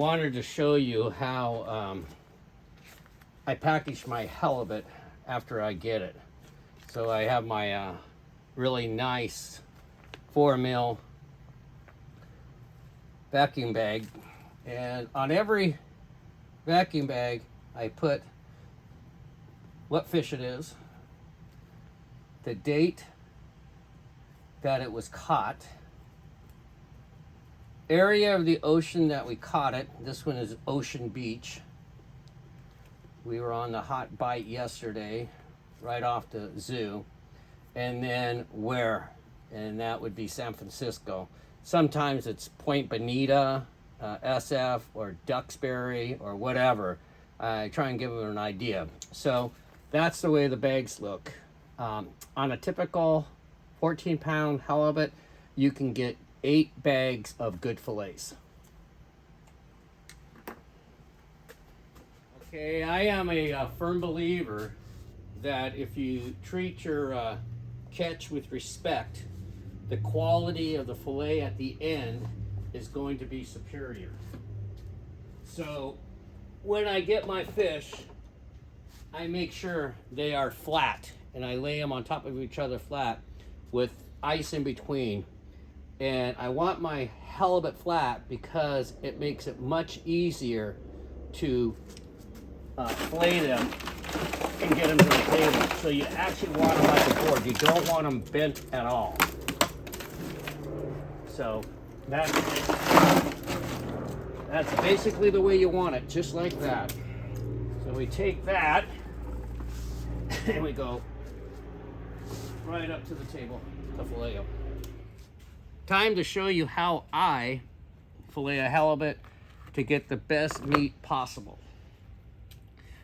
wanted to show you how I package my halibut after I get it. So I have my really nice 4mm vacuum bag, and on every vacuum bag I put what fish it is, the date that it was caught, area of the ocean that we caught it. This one is Ocean Beach. We were on the hot bite yesterday, right off the zoo. And then where, and that would be San Francisco. Sometimes it's Point Bonita, SF, or Duxbury, or whatever. I try and give them an idea. So that's the way the bags look. On a typical 14-pound halibut, you can get 8 bags of good fillets. Okay, I am a firm believer that if you treat your catch with respect, the quality of the fillet at the end is going to be superior. So when I get my fish, I make sure they are flat, and I lay them on top of each other flat with ice in between. And I want my halibut flat because it makes it much easier to fillet them and get them to the table. So you actually want them like a board. You don't want them bent at all. So that's basically the way you want it, just like that. So we take that and we go right up to the table to fillet them. Time to show you how I fillet a halibut to get the best meat possible.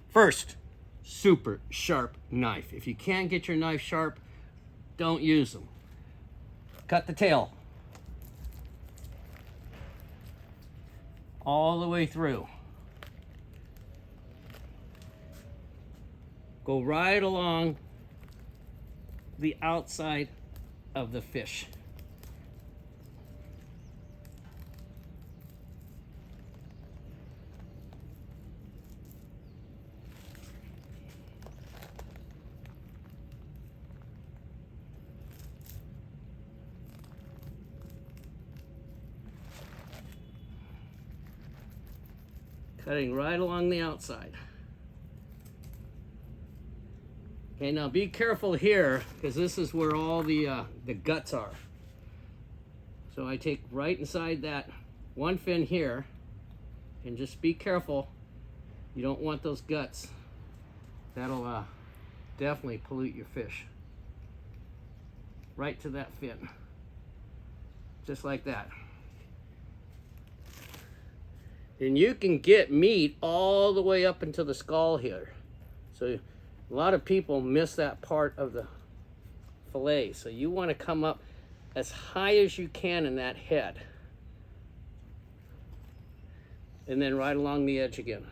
First, super sharp knife. If you can't get your knife sharp, don't use them. Cut the tail all the way through. Go right along the outside of the fish. Cutting right along the outside. Okay, now be careful here, because this is where all the guts are. So I take right inside that one fin here, and just be careful. You don't want those guts. That'll definitely pollute your fish. Right to that fin. Just like that. And you can get meat all the way up into the skull here. So a lot of people miss that part of the fillet. So you want to come up as high as you can in that head. And then right along the edge again.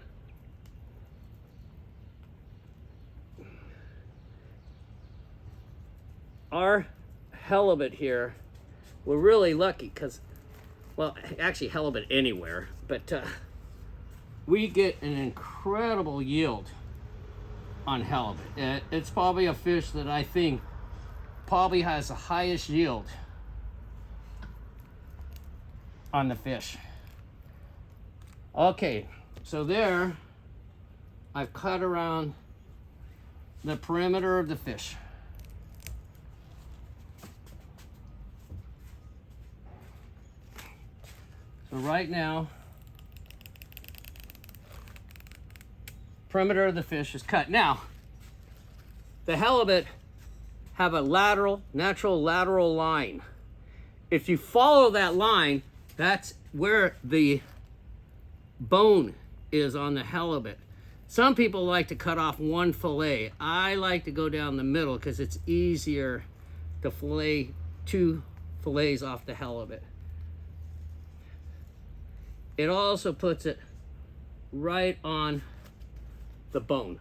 Our halibut here, we're really lucky because, well, actually halibut anywhere, but we get an incredible yield on halibut. It's probably a fish that I think probably has the highest yield on the fish. Okay, so there I've cut around the perimeter of the fish. So right now, perimeter of the fish is cut. Now, the halibut have a natural lateral line. If you follow that line, that's where the bone is on the halibut. Some people like to cut off one fillet. I like to go down the middle because it's easier to fillet 2 fillets off the halibut. It also puts it right on the bone.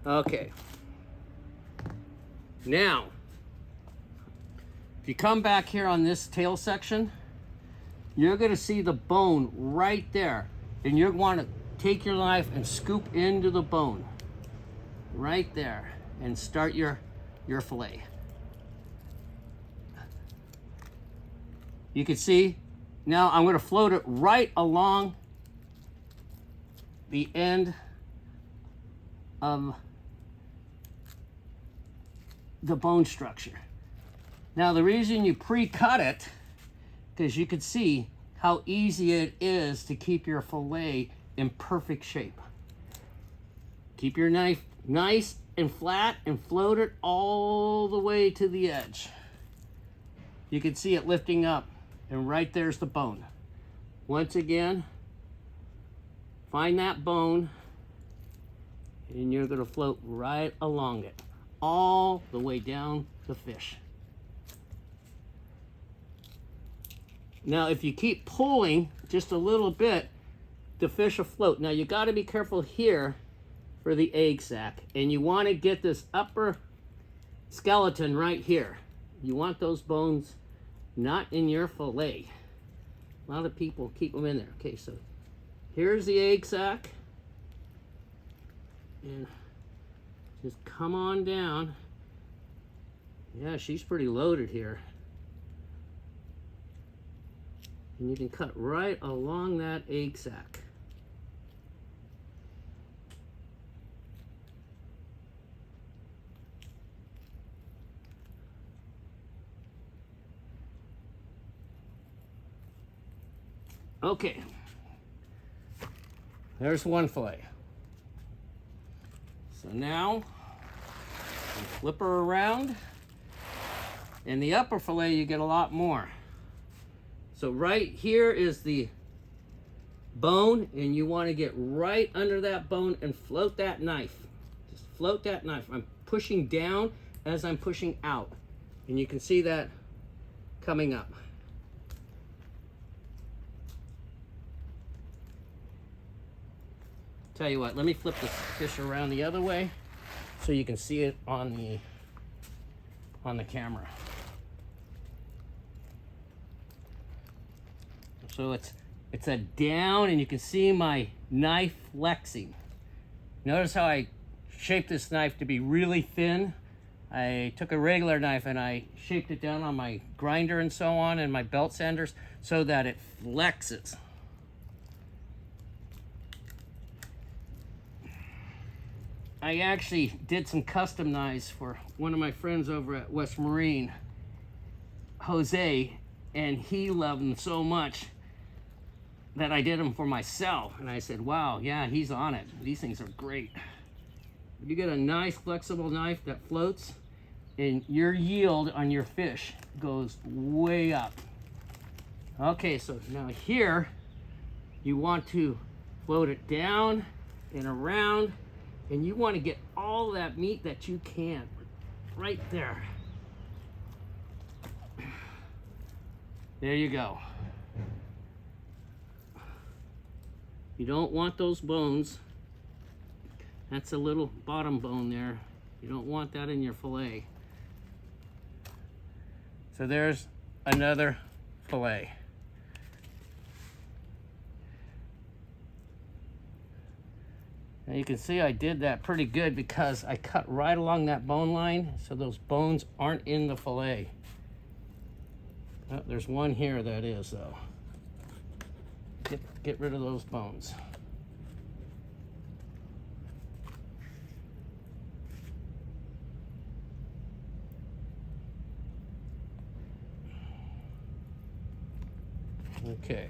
Okay. Now, If you come back here on this tail section, you're gonna see the bone right there. And you're gonna take your knife and scoop into the bone right there and start your fillet. You can see, now I'm gonna float it right along the end of the bone structure. Now the reason you pre-cut it, because you can see how easy it is to keep your fillet in perfect shape. Keep your knife nice and flat and float it all the way to the edge. You can see it lifting up, and right there's the bone. Once again, find that bone, and you're gonna float right along it, all the way down the fish. Now, if you keep pulling just a little bit, the fish will float. Now, you gotta be careful here for the egg sac, and you wanna get this upper skeleton right here. You want those bones not in your fillet. A lot of people keep them in there. Okay, so here's the egg sac. And just come on down. Yeah, she's pretty loaded here. And you can cut right along that egg sac. Okay, there's one fillet. So now, you flip her around. In the upper fillet, you get a lot more. So right here is the bone, and you want to get right under that bone and float that knife. Just float that knife. I'm pushing down as I'm pushing out. And you can see that coming up. Tell you what, let me flip this fish around the other way so you can see it on the camera. So it's a down, and you can see my knife flexing. Notice how I shaped this knife to be really thin. I took a regular knife and I shaped it down on my grinder and so on, and my belt sanders, so that it flexes. I actually did some custom knives for one of my friends over at West Marine, Jose, and he loved them so much that I did them for myself. And I said, wow, yeah, he's on it. These things are great. You get a nice flexible knife that floats, and your yield on your fish goes way up. Okay, so now here, you want to float it down and around, and you want to get all that meat that you can right there. There you go. You don't want those bones. That's a little bottom bone there. You don't want that in your fillet. So there's another fillet. Now you can see I did that pretty good because I cut right along that bone line, so those bones aren't in the fillet. Oh, there's one here that is, though. Get rid of those bones. Okay.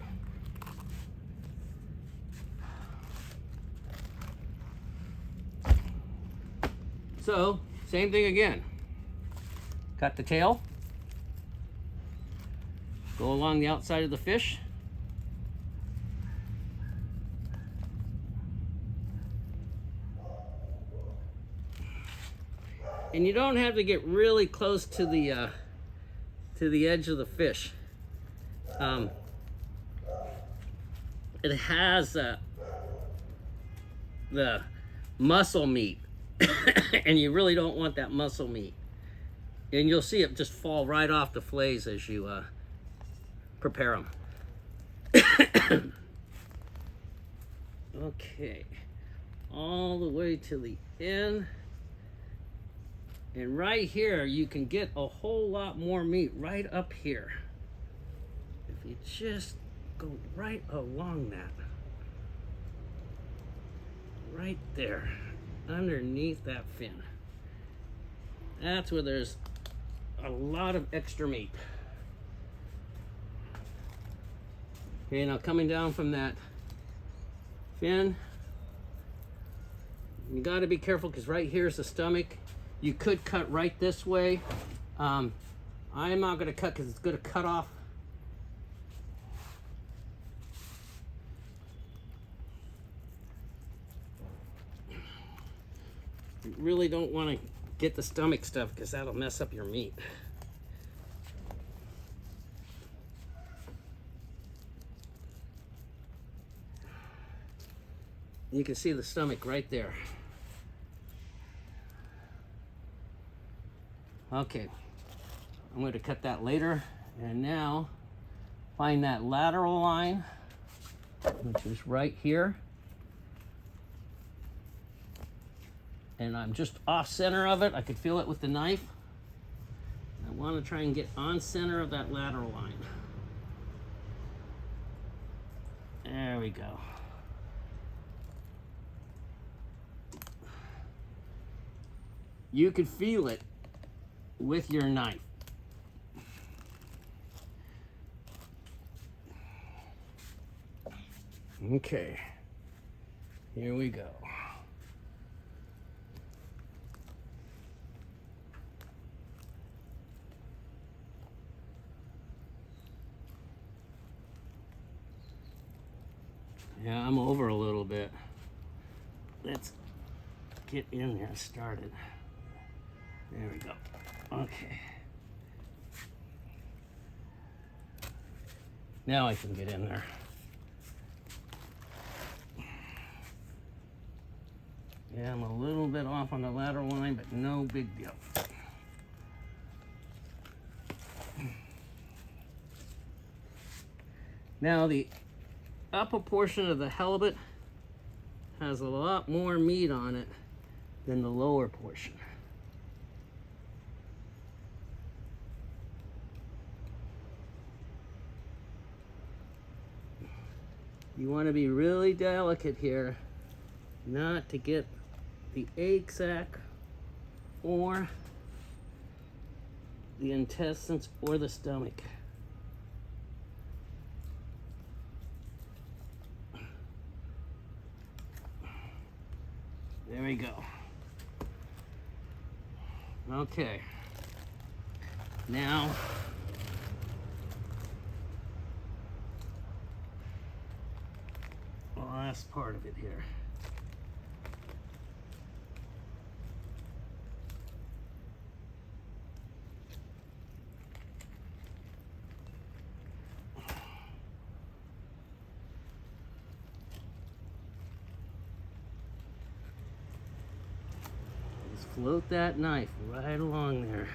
So, same thing again. Cut the tail. Go along the outside of the fish. And you don't have to get really close to the edge of the fish. It has the muscle meat, and you really don't want that muscle meat. And you'll see it just fall right off the fillets as you prepare them. Okay, all the way to the end. And right here, you can get a whole lot more meat right up here. If you just go right along that. Right there, underneath that fin. That's where there's a lot of extra meat. Okay, now coming down from that fin, you got to be careful because right here is the stomach. You could cut right this way. I'm not going to cut because it's going to cut off. You really don't want to get the stomach stuff because that'll mess up your meat. You can see the stomach right there. Okay, I'm going to cut that later. And now find that lateral line, which is right here. And I'm just off center of it. I could feel it with the knife. I want to try and get on center of that lateral line. There we go. You could feel it with your knife. Okay, here we go. Yeah, I'm over a little bit. Let's get in there started. There we go. Okay. Now I can get in there. Yeah, I'm a little bit off on the lateral line, but no big deal. Now the upper portion of the halibut has a lot more meat on it than the lower portion. You want to be really delicate here, not to get the egg sac or the intestines or the stomach. There we go. Okay. Now, the last part of it here. Just float that knife right along there.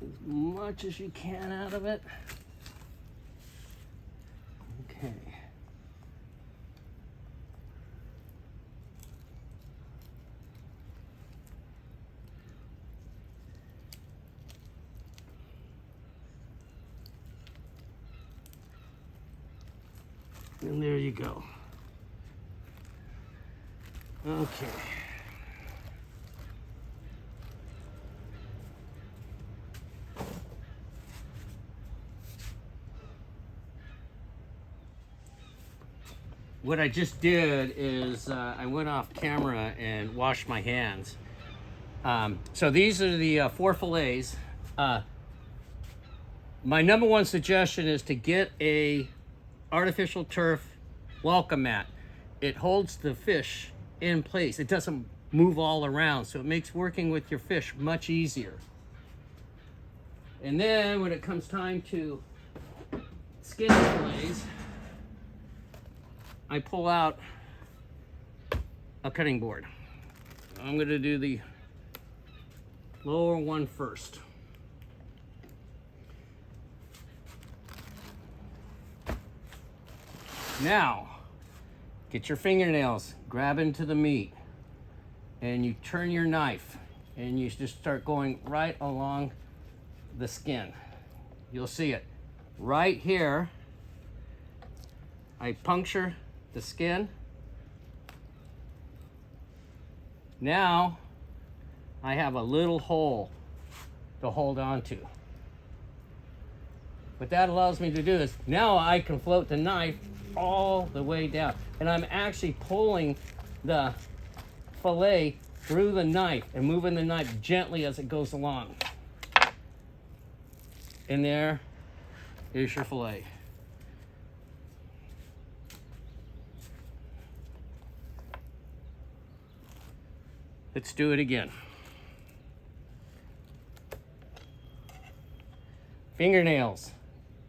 As much as you can out of it. Okay. And there you go. Okay. What I just did is I went off camera and washed my hands. So these are the 4 fillets. My number one suggestion is to get a artificial turf welcome mat. It holds the fish in place. It doesn't move all around, so it makes working with your fish much easier. And then when it comes time to skin the fillets, I pull out a cutting board. I'm gonna do the lower one first. Now, get your fingernails, grab into the meat, and you turn your knife, and you just start going right along the skin. You'll see it. Right here, I puncture the skin. Now, I have a little hole to hold on to. What that allows me to do is, now I can float the knife all the way down. And I'm actually pulling the fillet through the knife and moving the knife gently as it goes along. And there is your fillet. Let's do it again. Fingernails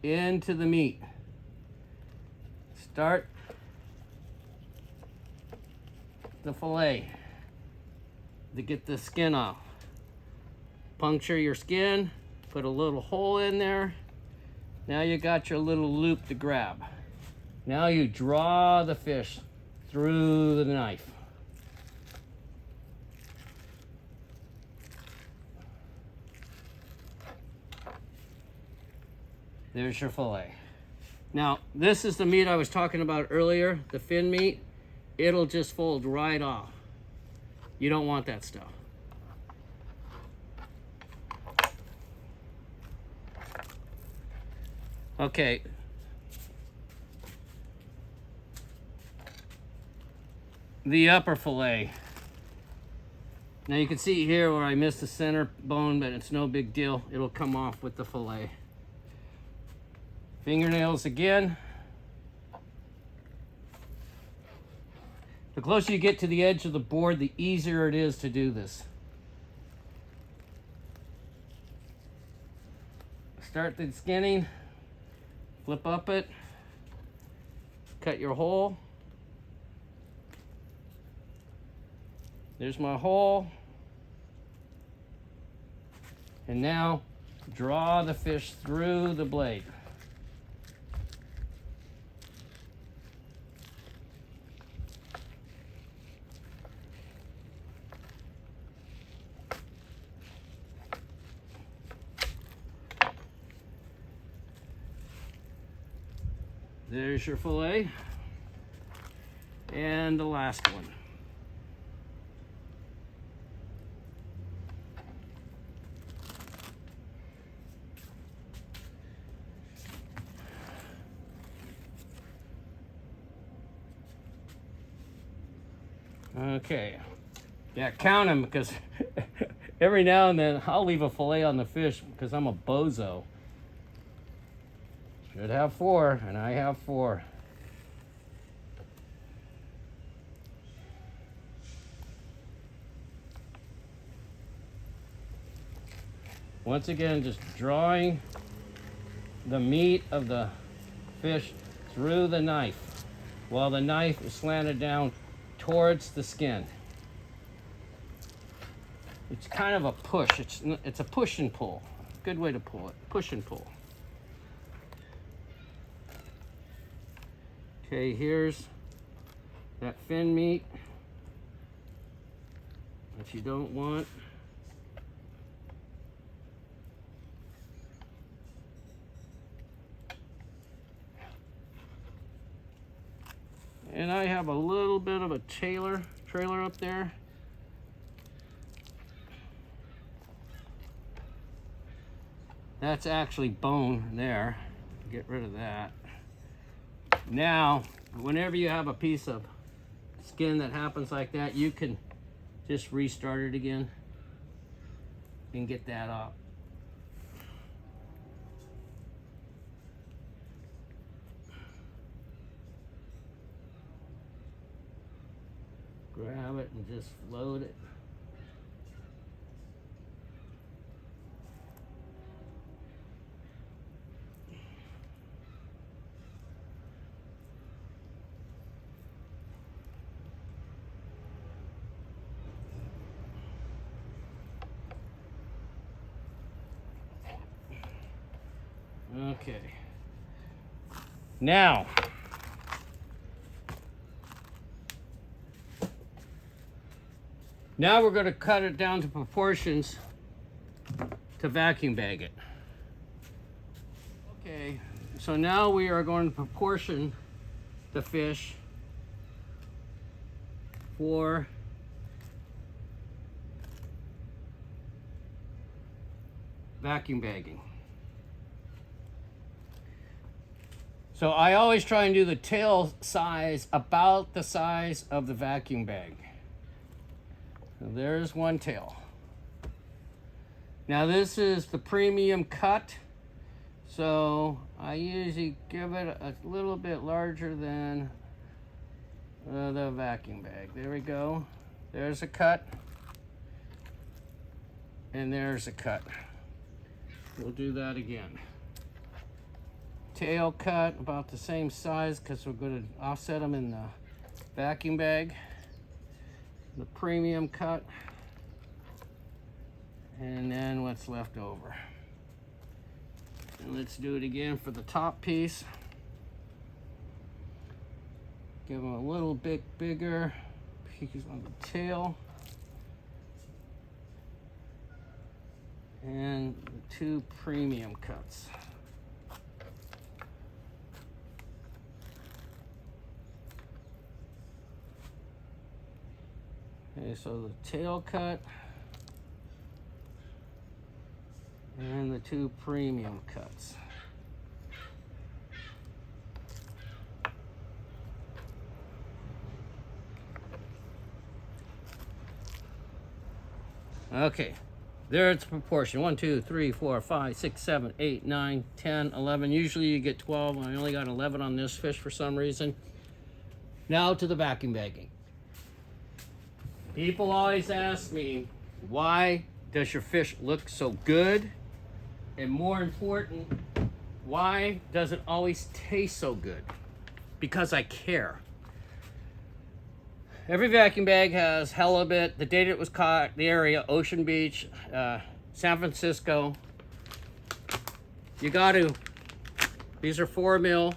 into the meat. Start the fillet to get the skin off. Puncture your skin, put a little hole in there. Now you got your little loop to grab. Now you draw the fish through the knife. There's your fillet. Now, this is the meat I was talking about earlier, the fin meat. It'll just fold right off. You don't want that stuff. Okay. The upper fillet. Now you can see here where I missed the center bone, but it's no big deal. It'll come off with the fillet. Fingernails again. The closer you get to the edge of the board, the easier it is to do this. Start the skinning, flip up it, cut your hole. There's my hole. And now draw the fish through the blade. There's your fillet. And the last one. Okay. Yeah, count them, because every now and then I'll leave a fillet on the fish because I'm a bozo. Should have 4, and I have 4. Once again, just drawing the meat of the fish through the knife while the knife is slanted down towards the skin. It's kind of a push. It's a push and pull. Good way to pull it. Push and pull. Okay, here's that fin meat that you don't want. And I have a little bit of a trailer up there. That's actually bone there. Get rid of that. Now, whenever you have a piece of skin that happens like that, you can just restart it again and get that off. Grab it and just float it. Okay. Now, we're going to cut it down to proportions to vacuum bag it. Okay, so now we are going to proportion the fish for vacuum bagging. So I always try and do the tail size about the size of the vacuum bag. So there's one tail. Now this is the premium cut, so I usually give it a little bit larger than the vacuum bag. There we go. There's a cut, and there's a cut. We'll do that again. Tail cut about the same size because we're going to offset them in the vacuum bag. The premium cut, and then what's left over. And let's do it again for the top piece. Give them a little bit bigger piece on the tail. And the 2 premium cuts. Okay, so the tail cut and the 2 premium cuts. Okay, there it's proportion. 1, 2, 3, 4, 5, 6, 7, 8, 9, 10, 11. Usually you get 12. I only got 11 on this fish for some reason. Now to the vacuum bagging. People always ask me, why does your fish look so good? And more important, why does it always taste so good? Because I care. Every vacuum bag has halibut, the date it was caught, the area, Ocean Beach, San Francisco. You got to, these are 4 mil,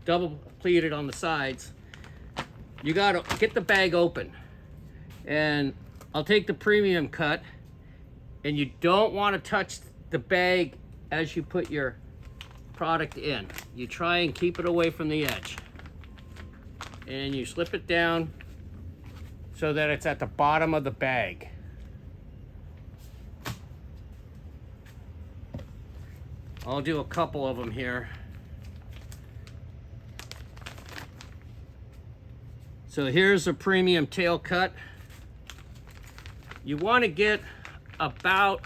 double pleated on the sides. You got to get the bag open. And I'll take the premium cut, and you don't want to touch the bag as you put your product in. You try and keep it away from the edge. And you slip it down so that it's at the bottom of the bag. I'll do a couple of them here. So here's a premium tail cut. You want to get about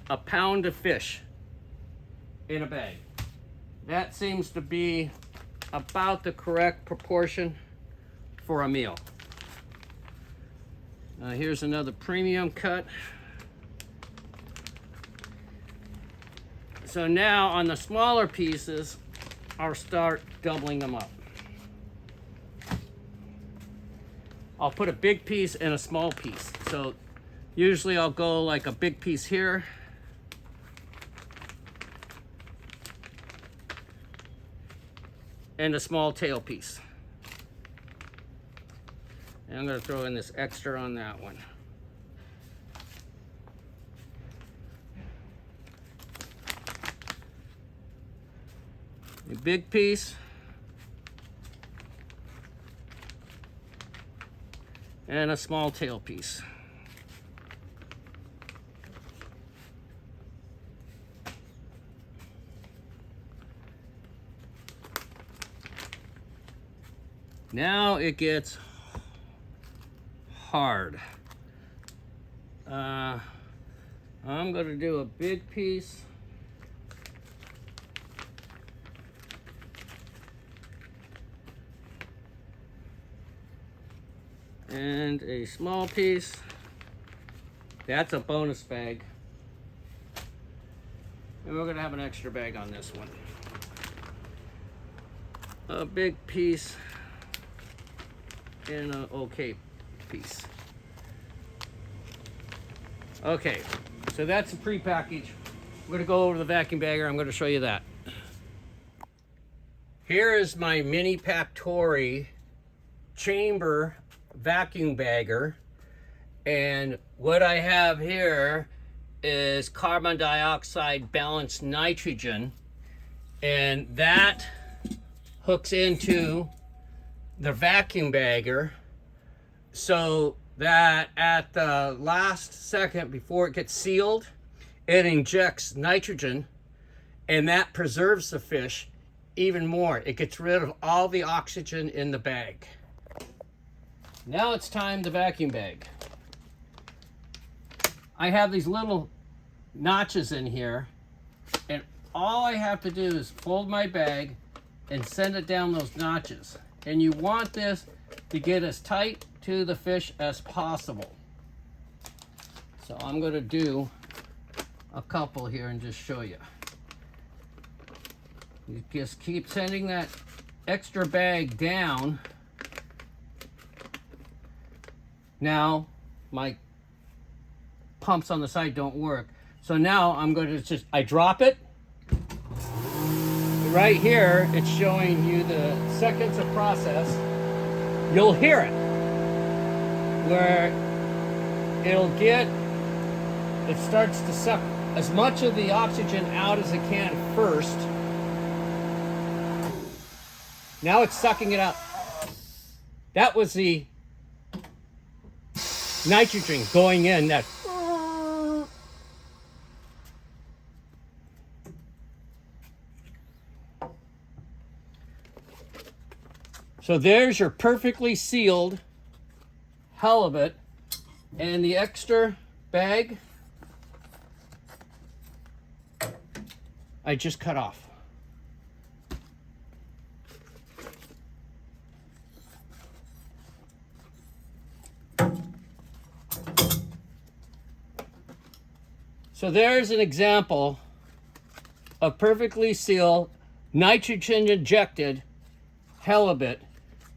a pound of fish in a bag. That seems to be about the correct proportion for a meal. Here's another premium cut. So now on the smaller pieces, I'll start doubling them up. I'll put a big piece and a small piece. So usually I'll go like a big piece here. And a small tail piece. And I'm going to throw in this extra on that one. A big piece. And a small tail piece. Now it gets hard. I'm going to do a big piece. And a small piece. That's a bonus bag. And we're going to have an extra bag on this one. A big piece. And an okay piece. Okay, so that's the pre-package. We're going to go over to the vacuum bagger. I'm going to show you that. Here is my mini Pactori chamber vacuum bagger, and what I have here is carbon dioxide balanced nitrogen, and that hooks into the vacuum bagger so that at the last second before it gets sealed, it injects nitrogen, and that preserves the fish even more. It gets rid of all the oxygen in the bag. Now it's time to vacuum bag. I have these little notches in here, and all I have to do is fold my bag and send it down those notches. And you want this to get as tight to the fish as possible. So I'm going to do a couple here and just show you. You just keep sending that extra bag down. Now my pumps on the side don't work. So now I'm going to I drop it. Right here, it's showing you the seconds of process. You'll hear it, where it starts to suck as much of the oxygen out as it can first. Now it's sucking it out. That was the nitrogen going in. So there's your perfectly sealed halibut, and the extra bag I just cut off. So there's an example of perfectly sealed, nitrogen injected halibut.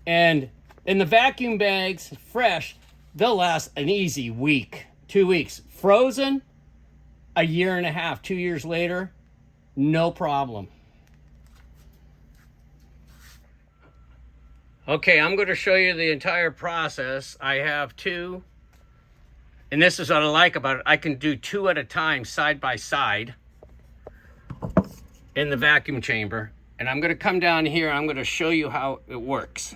And in the vacuum bags, fresh, they'll last an easy week, 2 weeks. Frozen, a year and a half, 2 years later, no problem. Okay, I'm going to show you the entire process. I have two, and this is what I like about it. I can do two at a time, side by side, in the vacuum chamber. And I'm going to come down here, I'm going to show you how it works.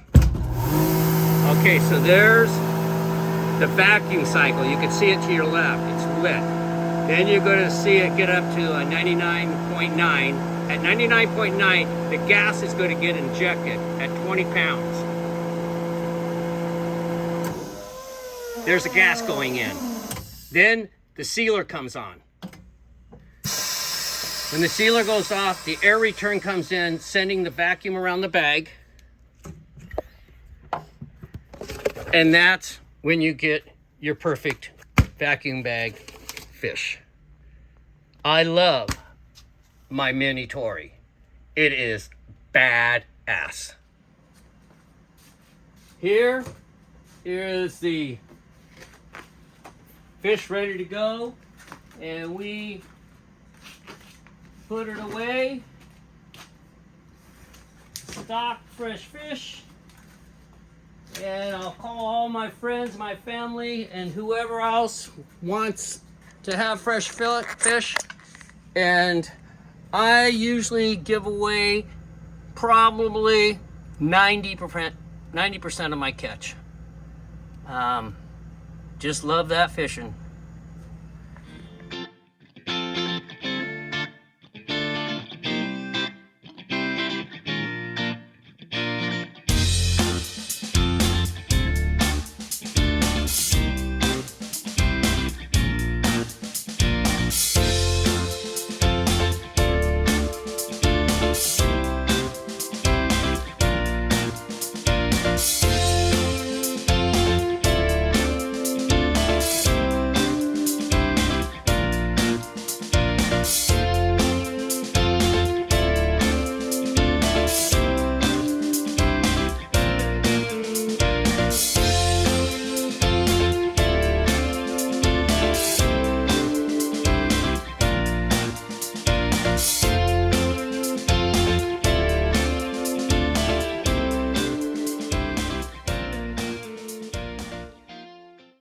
Okay, so there's the vacuum cycle. You can see it to your left. It's lit. Then you're going to see it get up to a 99.9. At 99.9, the gas is going to get injected at 20 pounds. There's the gas going in. Then the sealer comes on. When the sealer goes off, the air return comes in, sending the vacuum around the bag. And that's when you get your perfect vacuum bag fish. I love my mini Tori. It is badass. Here is the fish ready to go, and we put it away. Stock fresh fish. And I'll call all my friends, my family, and whoever else wants to have fresh fillet fish. And I usually give away probably 90% of my catch. Just love that fishing.